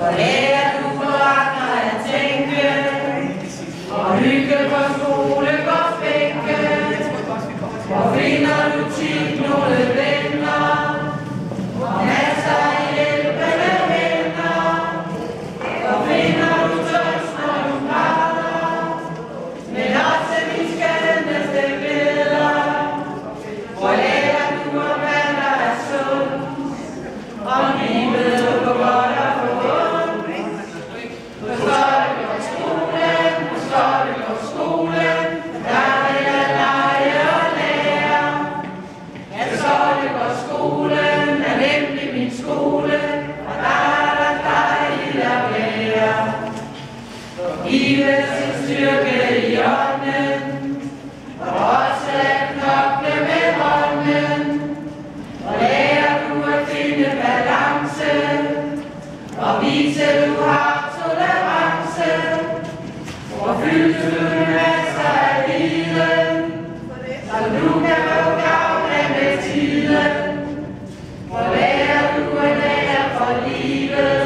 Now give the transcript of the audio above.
Hvor lærer du på andre at tænke, og hygge på skolegårdsbænke. Hvor finder du tit nogle venner, og masser af hjælpende hænder. Hvor finder du trøst, når du græder, men også de skønneste glæder. Hvor lærer du om hvad der er sundt, om livet på godt og på ondt. Forstår du på skolen, forstår du på skolen, der vil jeg lege og lære. Jeg forstår du på skolen, er nemlig min skole, og der er der dejligt at være. Give sin styrke i ånden, og også at knokle med hånden. Og lærer du at finde balance, og vise du har tolerance. Og fyldes du med masser af viden, så du kan få gavn af med tiden. Og lærer du at lære for livet,